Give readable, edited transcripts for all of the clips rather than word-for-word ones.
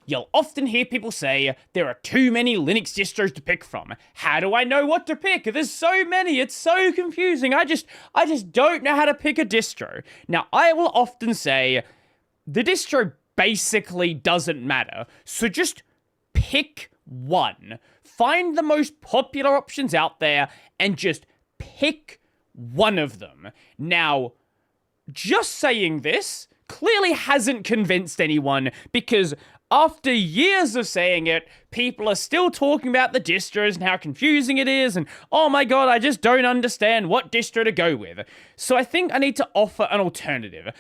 You'll often hear people say, there are too many Linux distros to pick from. How do I know what to pick? There's so many, it's so confusing. I just don't know how to pick a distro. Now, I will often say, the distro basically doesn't matter. So just pick one. Find the most popular options out there and just pick one of them. Now, just saying this clearly hasn't convinced anyone, because after years of saying it, people are still talking about the distros and how confusing it is, and oh my god, I just don't understand what distro to go with. So I think I need to offer an alternative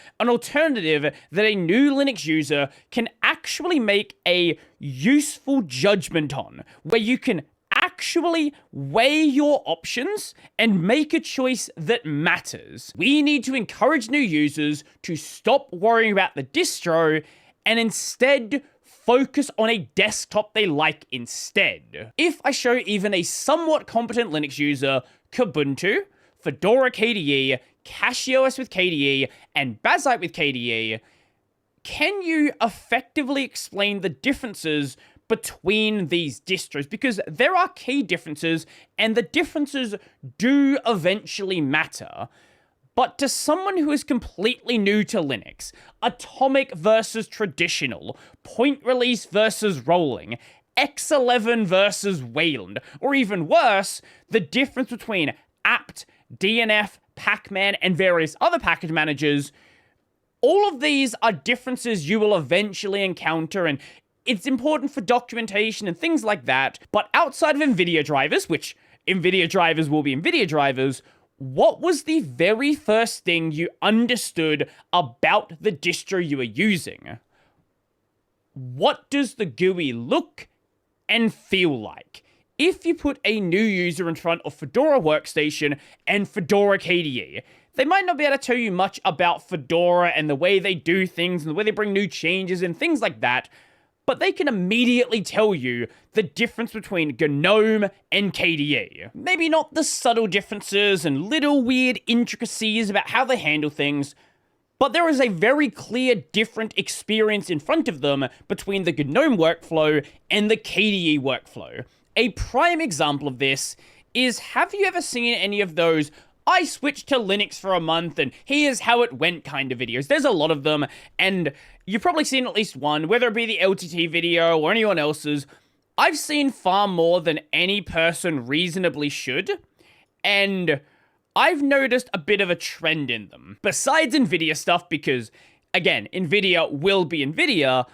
that a new Linux user can actually make a useful judgment on, where you can actually weigh your options and make a choice that matters. We need to encourage new users to stop worrying about the distro and instead focus on a desktop they like instead. If I show even a somewhat competent Linux user Kubuntu, Fedora KDE, CachyOS with KDE, and Bazzite with KDE, can you effectively explain the differences between these distros? Because there are key differences, and the differences do eventually matter. But to someone who is completely new to Linux, atomic versus traditional, point release versus rolling, X11 versus Wayland, or even worse, the difference between apt, DNF, Pacman, and various other package managers, all of these are differences you will eventually encounter, and it's important for documentation and things like that. But outside of NVIDIA drivers, which NVIDIA drivers will be NVIDIA drivers, what was the very first thing you understood about the distro you were using? What does the GUI look and feel like? If you put a new user in front of Fedora Workstation and Fedora KDE, they might not be able to tell you much about Fedora and the way they do things and the way they bring new changes and things like that, but they can immediately tell you the difference between GNOME and KDE. Maybe not the subtle differences and little weird intricacies about how they handle things, but there is a very clear different experience in front of them between the GNOME workflow and the KDE workflow. A prime example of this is, have you ever seen any of those I switched to Linux for a month and here's how it went kind of videos? There's a lot of them, and you've probably seen at least one, whether it be the LTT video or anyone else's. I've seen far more than any person reasonably should, and I've noticed a bit of a trend in them. Besides NVIDIA stuff, because, again, NVIDIA will be NVIDIA,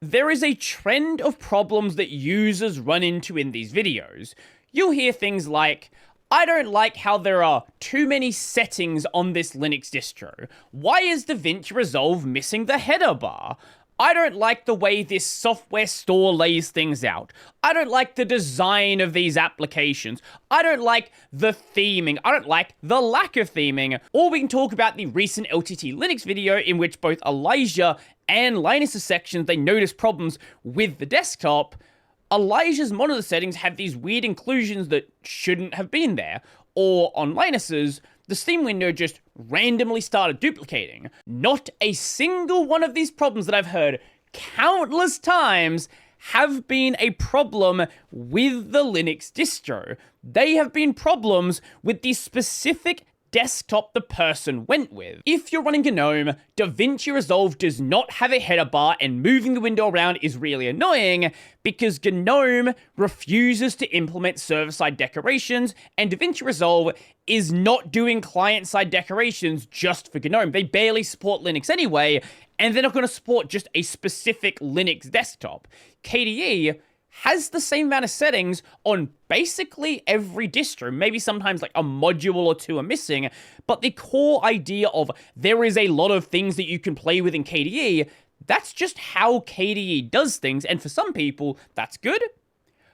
there is a trend of problems that users run into in these videos. You'll hear things like, I don't like how there are too many settings on this Linux distro. Why is DaVinci Resolve missing the header bar? I don't like the way this software store lays things out. I don't like the design of these applications. I don't like the theming. I don't like the lack of theming. Or we can talk about the recent LTT Linux video in which both Elijah and Linus's sections, they notice problems with the desktop. Elijah's monitor settings have these weird inclusions that shouldn't have been there. Or on Linus's, the Steam window just randomly started duplicating. Not a single one of these problems that I've heard countless times have been a problem with the Linux distro. They have been problems with the specific desktop the person went with. If you're running GNOME, DaVinci Resolve does not have a header bar, and moving the window around is really annoying because GNOME refuses to implement server-side decorations, and DaVinci Resolve is not doing client-side decorations just for GNOME. They barely support Linux anyway, and they're not going to support just a specific Linux desktop. KDE has the same amount of settings on basically every distro. Maybe sometimes like a module or two are missing, but the core idea of there is a lot of things that you can play with in KDE, that's just how KDE does things, and for some people, that's good.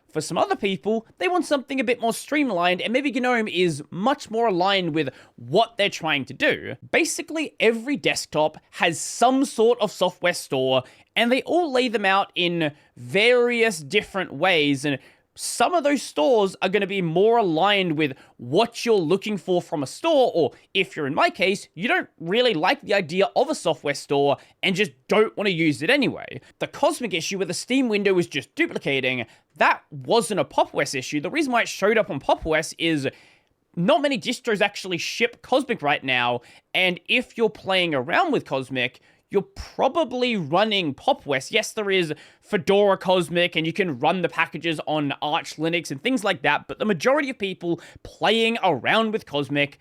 For some other people, they want something a bit more streamlined, and maybe GNOME is much more aligned with what they're trying to do. Basically, every desktop has some sort of software store, and they all lay them out in various different ways, and some of those stores are going to be more aligned with what you're looking for from a store, or if you're in my case, you don't really like the idea of a software store and just don't want to use it anyway. The Cosmic issue where the Steam window was just duplicating, that wasn't a PopOS issue. The reason why it showed up on PopOS is not many distros actually ship Cosmic right now, and if you're playing around with Cosmic, you're probably running PopOS. Yes, there is Fedora Cosmic, and you can run the packages on Arch Linux and things like that, but the majority of people playing around with Cosmic,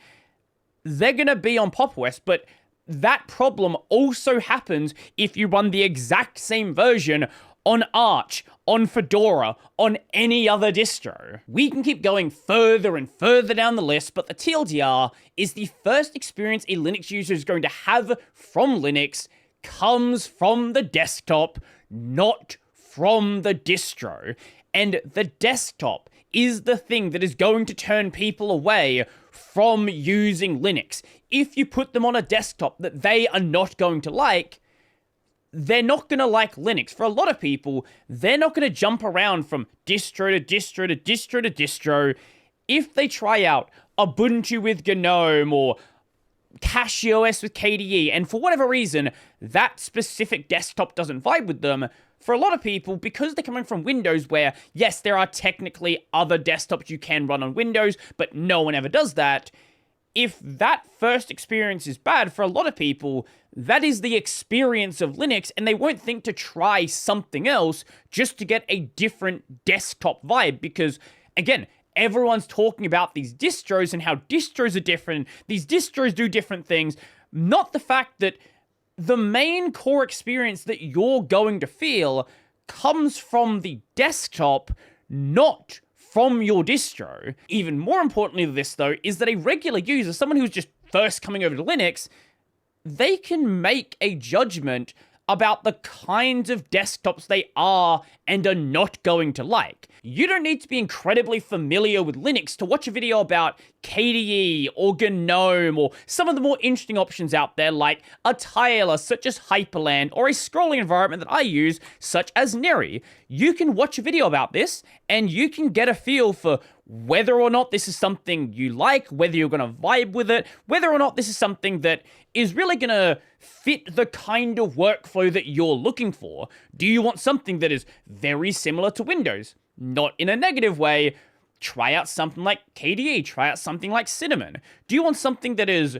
they're going to be on PopOS, but that problem also happens if you run the exact same version on Arch, on Fedora, on any other distro. We can keep going further and further down the list, but the TLDR is the first experience a Linux user is going to have from Linux comes from the desktop, not from the distro. And the desktop is the thing that is going to turn people away from using Linux. If you put them on a desktop that they are not going to like, they're not going to like Linux. For a lot of people, they're not going to jump around from distro to distro to distro to distro. If they try out Ubuntu with GNOME or CachyOS with KDE, and for whatever reason, that specific desktop doesn't vibe with them, for a lot of people, because they're coming from Windows where, yes, there are technically other desktops you can run on Windows, but no one ever does that, if that first experience is bad, for a lot of people, that is the experience of Linux, and they won't think to try something else just to get a different desktop vibe, because, again, everyone's talking about these distros and how distros are different, these distros do different things, not the fact that the main core experience that you're going to feel comes from the desktop, not from your distro. Even more importantly to this, though, is that a regular user, someone who's just first coming over to Linux, they can make a judgment about the kinds of desktops they are and are not going to like. You don't need to be incredibly familiar with Linux to watch a video about KDE or GNOME or some of the more interesting options out there like a tiler such as Hyperland or a scrolling environment that I use such as Neri. You can watch a video about this and you can get a feel for whether or not this is something you like, whether you're going to vibe with it, whether or not this is something that is really going to fit the kind of workflow that you're looking for. Do you want something that is very similar to Windows? Not in a negative way. Try out something like KDE, try out something like Cinnamon. Do you want something that is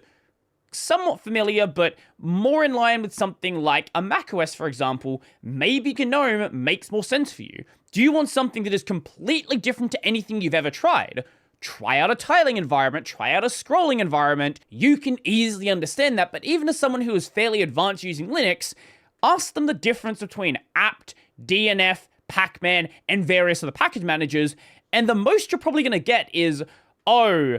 somewhat familiar, but more in line with something like a macOS, for example? Maybe GNOME makes more sense for you. Do you want something that is completely different to anything you've ever tried? Try out a tiling environment, try out a scrolling environment. You can easily understand that, but even as someone who is fairly advanced using Linux, ask them the difference between apt, DNF, Pacman, and various other package managers, and the most you're probably going to get is, oh,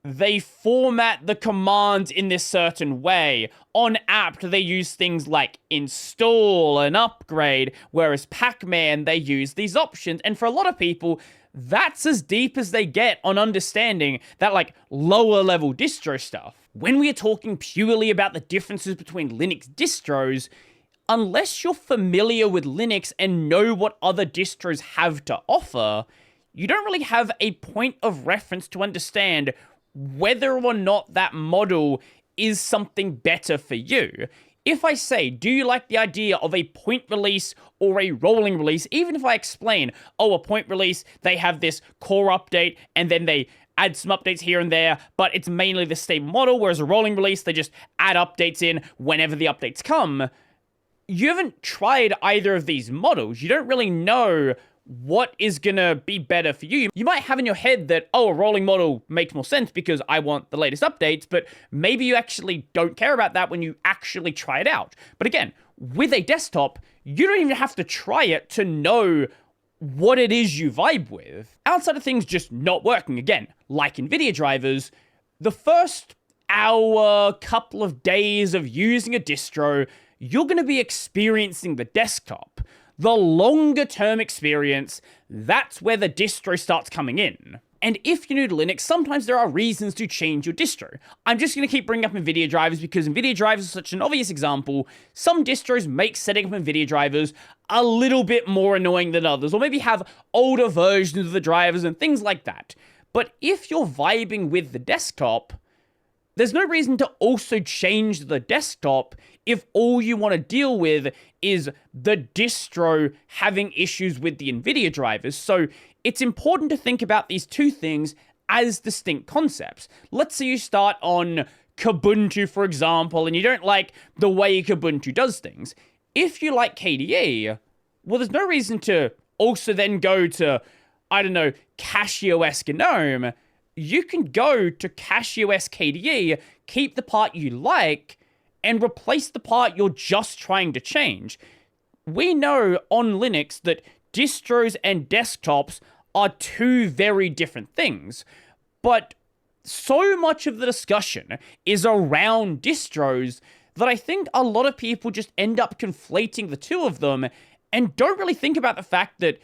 they format the commands in this certain way. On apt, they use things like install and upgrade, whereas Pacman, they use these options. And for a lot of people, that's as deep as they get on understanding that, like, lower level distro stuff. When we are talking purely about the differences between Linux distros, unless you're familiar with Linux and know what other distros have to offer, you don't really have a point of reference to understand whether or not that model is something better for you. If I say, do you like the idea of a point release or a rolling release, even if I explain, oh, a point release, they have this core update, and then they add some updates here and there, but it's mainly the same model, whereas a rolling release, they just add updates in whenever the updates come. You haven't tried either of these models. You don't really know what is gonna be better for you. You might have in your head that, oh, a rolling model makes more sense because I want the latest updates, but maybe you actually don't care about that when you actually try it out. But again, with a desktop, you don't even have to try it to know what it is you vibe with. Outside of things just not working, again, like NVIDIA drivers, the first hour, couple of days of using a distro, you're gonna be experiencing the desktop. The longer term experience, that's where the distro starts coming in. And if you're new to Linux, sometimes there are reasons to change your distro. I'm just going to keep bringing up NVIDIA drivers because NVIDIA drivers are such an obvious example. Some distros make setting up NVIDIA drivers a little bit more annoying than others, or maybe have older versions of the drivers and things like that. But if you're vibing with the desktop, there's no reason to also change the desktop if all you want to deal with is the distro having issues with the NVIDIA drivers. So it's important to think about these two things as distinct concepts. Let's say you start on Kubuntu, for example, and you don't like the way Kubuntu does things. If you like KDE, well, there's no reason to also then go to, I don't know, CashOS GNOME. You can go to CashOS KDE, keep the part you like, and replace the part you're just trying to change. We know on Linux that distros and desktops are two very different things, but so much of the discussion is around distros that I think a lot of people just end up conflating the two of them and don't really think about the fact that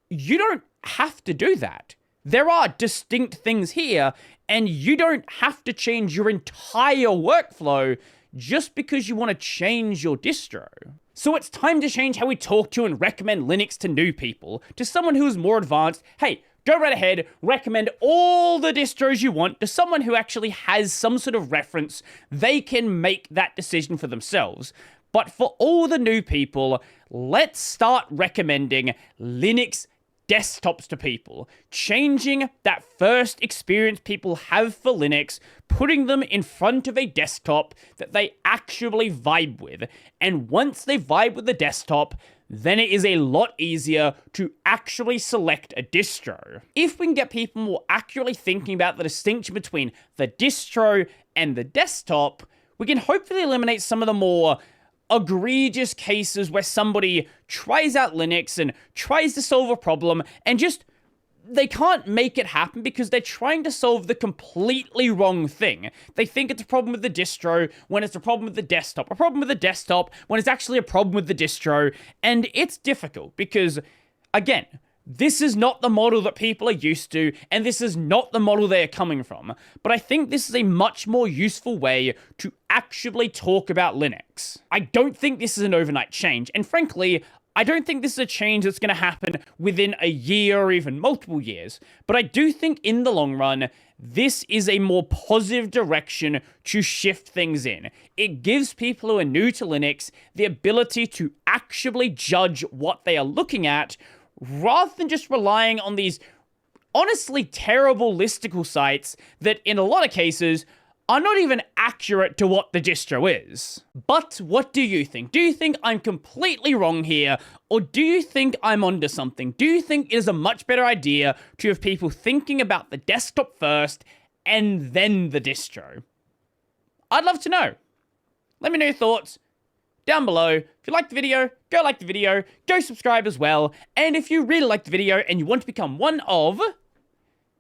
you don't have to do that. There are distinct things here, and you don't have to change your entire workflow just because you want to change your distro. So it's time to change how we talk to and recommend Linux to new people. To someone who is more advanced, hey, go right ahead, recommend all the distros you want. To someone who actually has some sort of reference, they can make that decision for themselves. But for all the new people, let's start recommending Linux desktops to people, changing that first experience people have for Linux, putting them in front of a desktop that they actually vibe with. And once they vibe with the desktop, then it is a lot easier to actually select a distro. If we can get people more accurately thinking about the distinction between the distro and the desktop, we can hopefully eliminate some of the more egregious cases where somebody tries out Linux and tries to solve a problem and just they can't make it happen because they're trying to solve the completely wrong thing. They think it's a problem with the distro when it's a problem with the desktop, a problem with the desktop when it's actually a problem with the distro, and it's difficult because, again, this is not the model that people are used to, and this is not the model they are coming from. But I think this is a much more useful way to actually talk about Linux. I don't think this is an overnight change, and frankly, I don't think this is a change that's going to happen within a year or even multiple years. But I do think in the long run, this is a more positive direction to shift things in. It gives people who are new to Linux the ability to actually judge what they are looking at, rather than just relying on these honestly terrible listicle sites that in a lot of cases are not even accurate to what the distro is. But what do you think? Do you think I'm completely wrong here, or do you think I'm onto something? Do you think it is a much better idea to have people thinking about the desktop first and then the distro? I'd love to know. Let me know your thoughts down below. If you liked the video, go like the video, go subscribe as well, and if you really liked the video and you want to become one of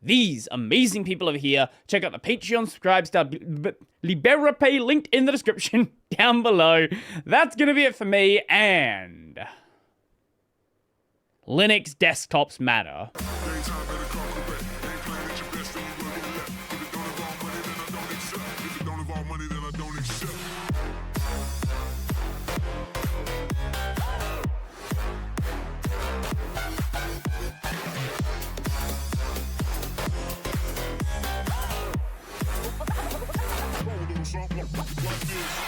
these amazing people over here, check out the Patreon subscribe star Liberapay linked in the description down below. That's gonna be it for me, and Linux desktops matter. Like this.